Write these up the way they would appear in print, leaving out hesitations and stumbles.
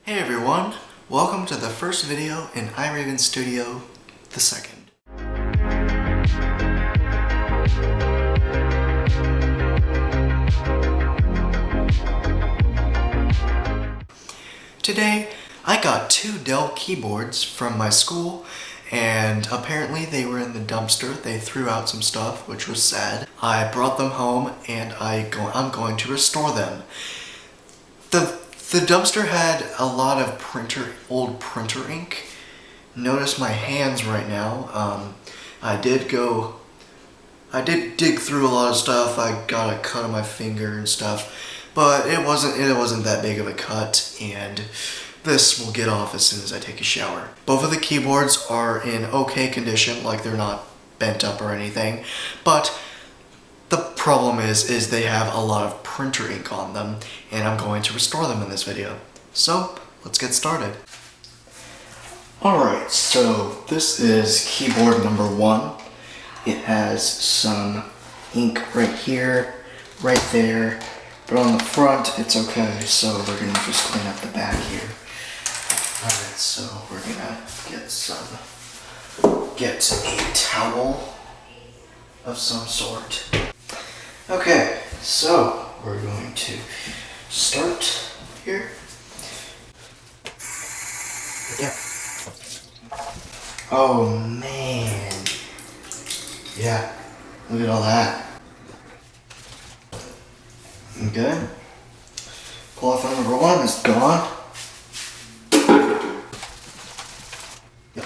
Hey everyone, welcome to the first video in iRaven Studio, the second. Today, I got two Dell keyboards from my school, and apparently they were in the dumpster. They threw out some stuff, which was sad. I brought them home and I'm going to restore them. The dumpster had a lot of old printer ink. Notice my hands right now. I did dig through a lot of stuff. I got a cut on my finger and stuff, but it wasn't that big of a cut, and this will get off as soon as I take a shower. Both of the keyboards are in okay condition, like they're not bent up or anything, but the problem is they have a lot of printer ink on them, and I'm going to restore them in this video. So, let's get started. Alright, so this is keyboard number 1. It has some ink right here, right there, but on the front it's okay, so we're going to just clean up the back here. Alright, so we're going to get a towel of some sort. Okay, so we're going to start here. Yeah. Oh man. Yeah, look at all that. Okay. Qualifier number 1 is gone. Yep.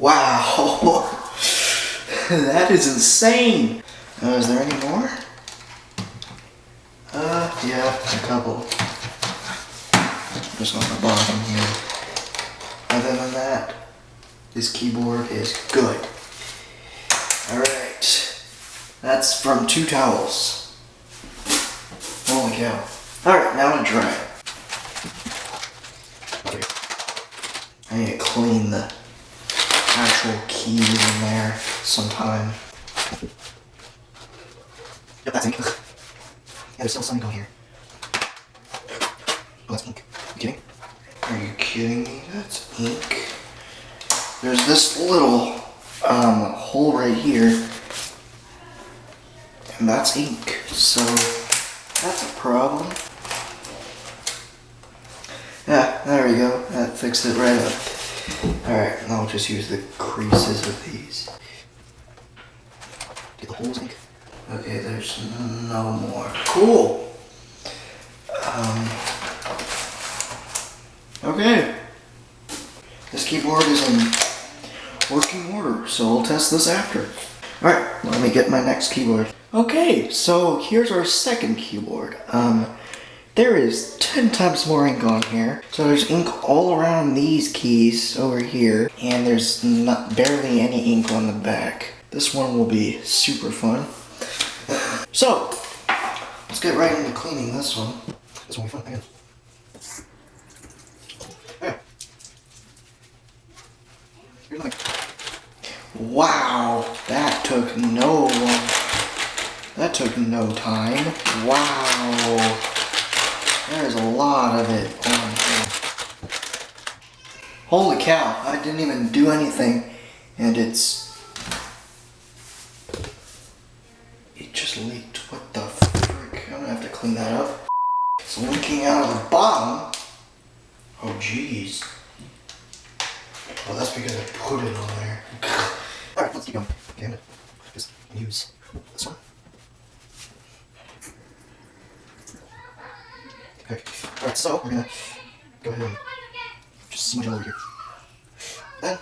Wow. That is insane! Is there any more? Yeah, a couple. Just on the bottom here. Other than that, this keyboard is good. Alright. That's from 2 towels. Holy cow. Alright, now to dry it. I need to clean the actual keys in there sometime. Yep, that's ink. Yeah, there's still some ink on here. Oh, that's ink. Are you kidding? Are you kidding me? That's ink. There's this little hole right here, and that's ink. So that's a problem. Yeah, there we go. That fixed it right up. Alright, now I'll just use the creases of these. Get the holes ink. Okay, there's no more. Cool! Okay. This keyboard is in working order, so I'll test this after. Alright, let me get my next keyboard. Okay, so here's our second keyboard. There is 10 times more ink on here. So there's ink all around these keys over here, and there's barely any ink on the back. This one will be super fun. So, let's get right into cleaning this one. This one will be fun again. Okay. Here's the thing. Wow, that took no time. Wow. There's a lot of it on here. Holy cow, I didn't even do anything, and it just leaked. What the frick? I'm gonna have to clean that up. It's leaking out of the bottom. Oh jeez. Well, that's because I put it on there. Alright, let's keep going. Okay, I'm gonna just use this one. Okay. Alright, so we're gonna go ahead and just smudge it over here. Then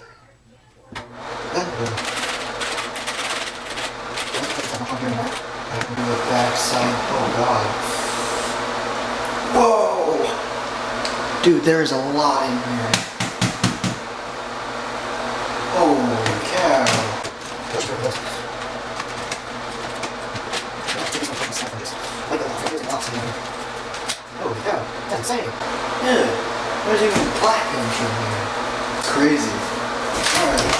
I can do the back side. Oh god. Whoa! Dude, there is a lot in here. Holy cow. Holy cow, that's insane. Yeah, there's even black ink in here. It's crazy. Alright.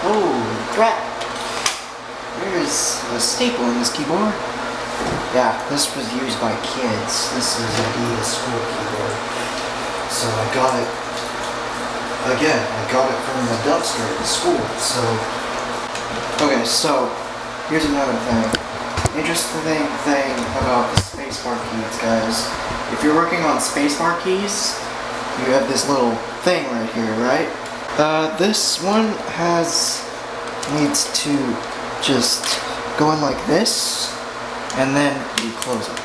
Holy Right. There's a staple in this keyboard. Yeah, this was used by kids. This is indeed a school keyboard. So I got it, again, I got it from the dumpster at the school, so. Okay, so, here's another thing. Interesting thing about the spacebar keys, guys. If you're working on spacebar keys, you have this little thing right here, right? This one needs to just go in like this, and then you close it.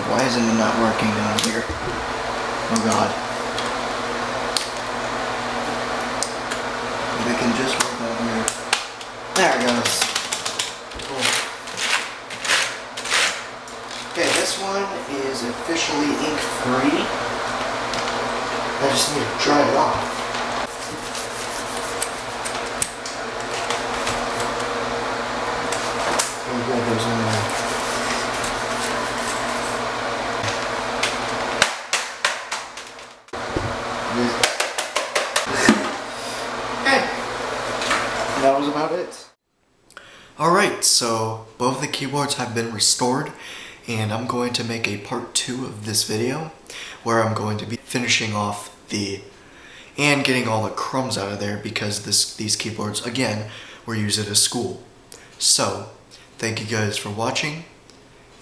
Why isn't it not working down here? Oh god. We can just work down here. There it goes. Cool. Okay, this one is officially ink-free. I just need to dry it off. There's one there. Okay. That was about it. Alright, so both the keyboards have been restored, and I'm going to make a part 2 of this video where I'm going to be finishing off and getting all the crumbs out of there, because these keyboards, again, were used at a school. So, thank you guys for watching,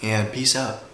and peace out.